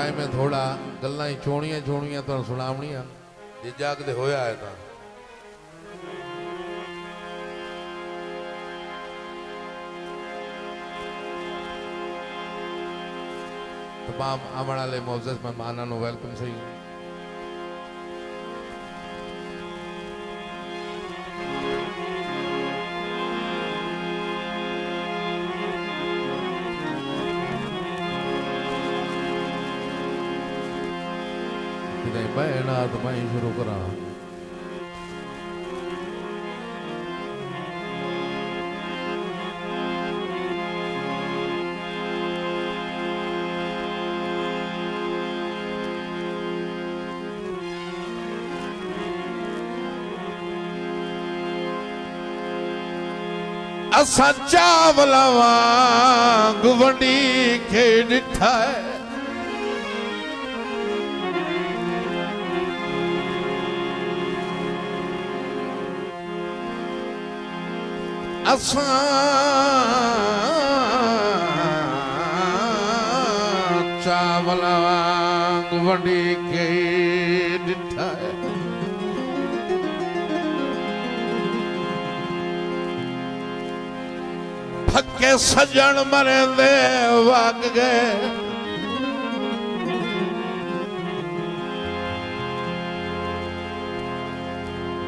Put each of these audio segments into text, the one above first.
Time है थोड़ा गल्लां ही छोड़ियां छोड़ियां तो सुनावनियां जे जागदे होया है तो तमाम आमण वाले मोअज़्ज़ज़ मेहमानां नूं वेलकम सही। बैना तो मैं शुरू करा असा चावल वांग वंडी खे ॾिठा है असा चावल वांग वंडी खे ॾिठा है फके सजण मरेंदे वग गए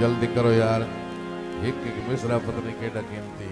जल्दी करो यार एक एक मिसरा पता नहीं केड़ा कीमती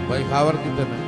भाई खावर कितने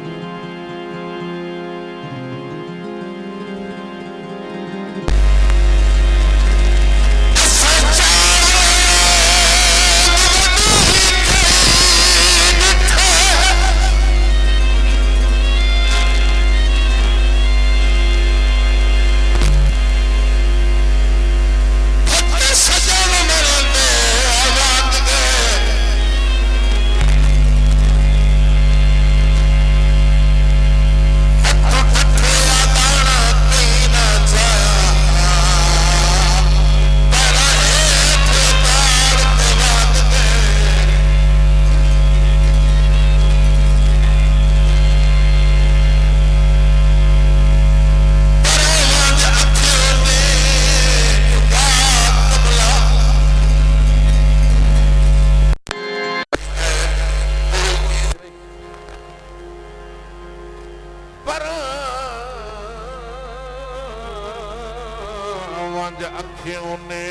अखियों ने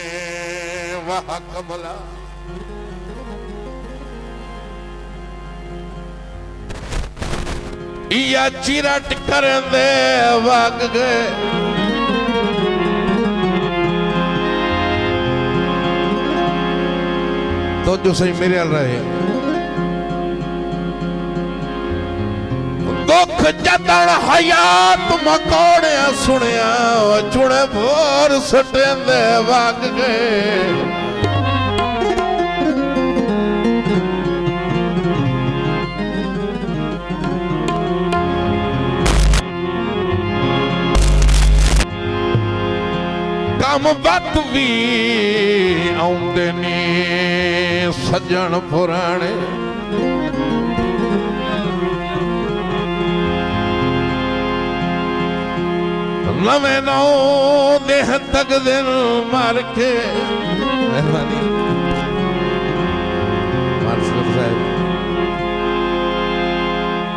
वह कमला या चिरट करंदे वग गए तो जो सही मेरे हल रहे दुख जतन हयात मकोड़े सुनिया चुने भोर सटेंदे वग गए कम वत भी आउंदे ने सजन पुराने नवे नौ देह तक दिन मार के मेहरबानी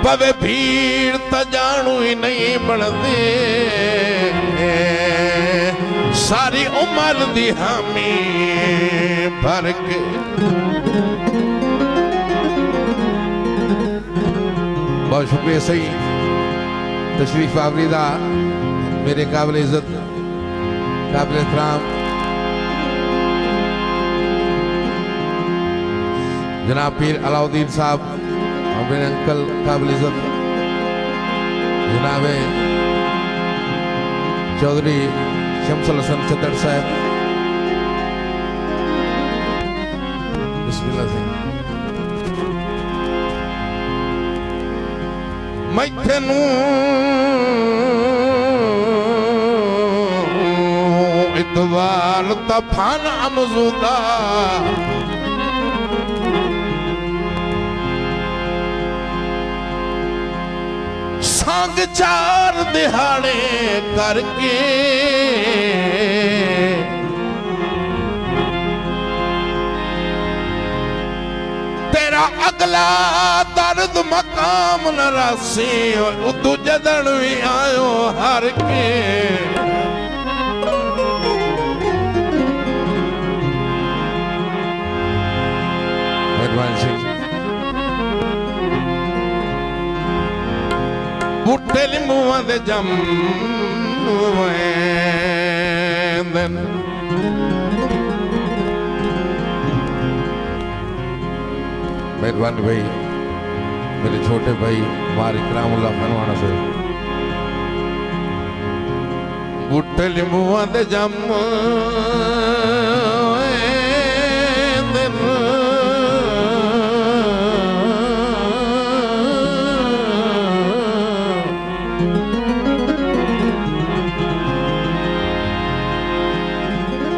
पवे भीड़ त जानू ही नहीं बनती सारी उम्र दी हामी भर के बहुत शुक्रिया सही तशरीफ आवरीदा मेरे काबिल इज्जत काबिल एहतराम जनाब पीर अलाउद्दीन साहब, अपने अंकल काबिल इज्जत जनाब चौधरी शमसुल हसन चद्दड़ साहब। बिस्मिल्लाह से मैं तेनू इतवाल तफान अमजुदा संग चार दिहाड़े करके तेरा अगला दर्द मकाम न रासी उदू जदन भी आयो हर के मेहरबान सिंह बूटे लिंबुआं दे जम मेहरबानी भाई मेरे छोटे भाई मार इकरामुल्लाह फरमाना से बूटे लिंबुआं दे जम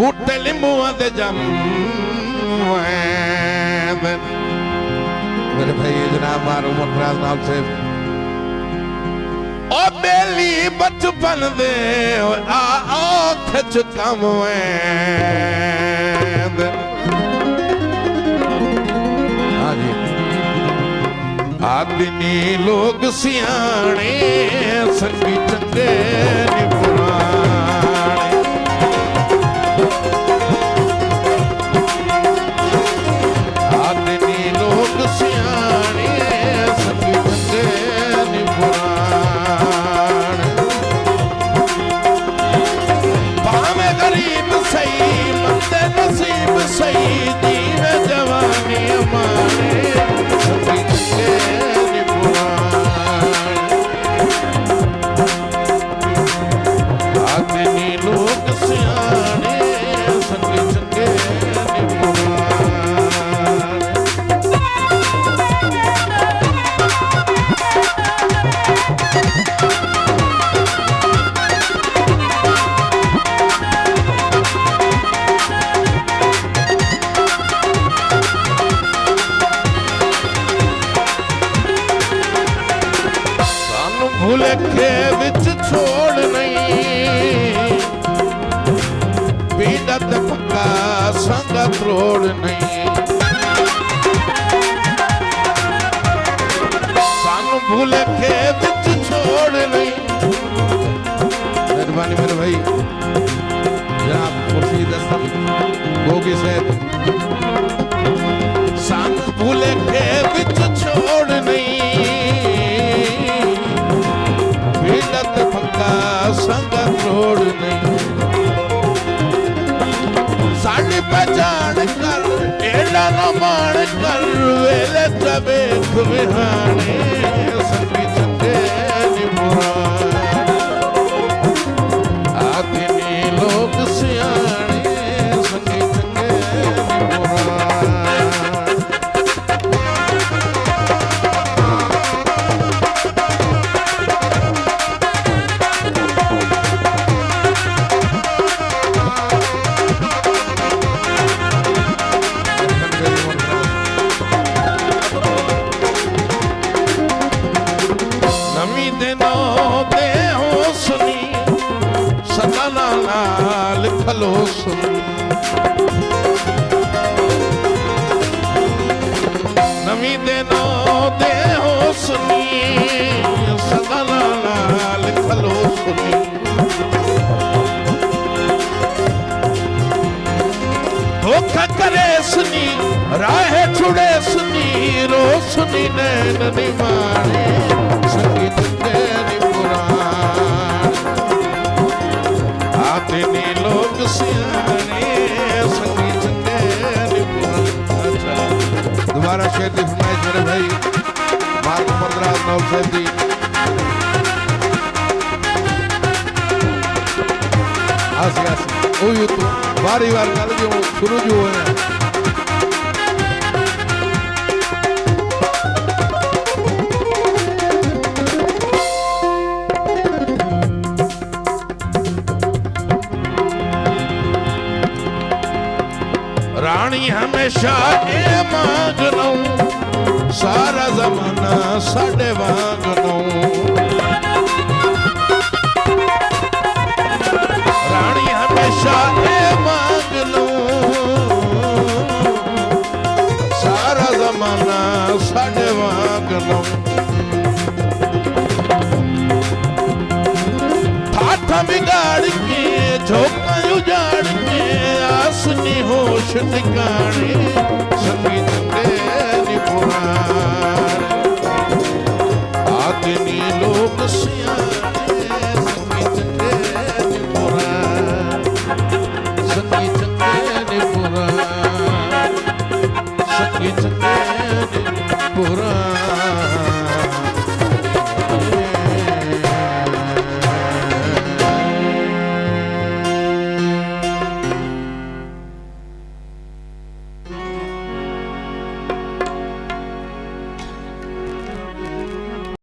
बूटे लिंबुआं दे जम मेरे भाई जनाब मार उमर फराज नाल से ओ बेली बचपन दे आ खच कम हाँ जी आदमी लोग सियाने संगी चंगे नसीब सही जीव जवानी हमारे आदमी लोग सियाने संगे संगे भुलेखे विच छोड़ नहीं बीदत पक्का संग त्रोड़ नहीं सानू भुलेखे विच छोड़ नहीं मेहरबानी मेरे भाई जनाब मुर्शीद असलम गोगी साहब सानू भुलेखे विच छोड़ नहीं संग रोड नहीं साड़ी पहचान कर एड़ा न मान कर वेले तबे विहाने संगी चंगे आदमी लोग सियाने संगी चंगे खलो सुन नवी देनो दे हो सुनी सदा नाल खलो सुनी धोखा करे सुनी राह छुड़े सुनी रो सुनी नैन निमाने संगीत तेरी पुराण आते नी लोग महाराज नौल साहब जी आसी आसी ओ तू बारी बार गल जो गुरु जी होए रानी हमेशा ये मांग लूं सारा जमाना साडे वांग लूं रानी हमेशा ये मांग लूं सारा जमाना साडे वांग लूं ठाठा बिगाड़ के झोंका उजाड़ के आसनी होश ठिकाने संगीत के निपुणार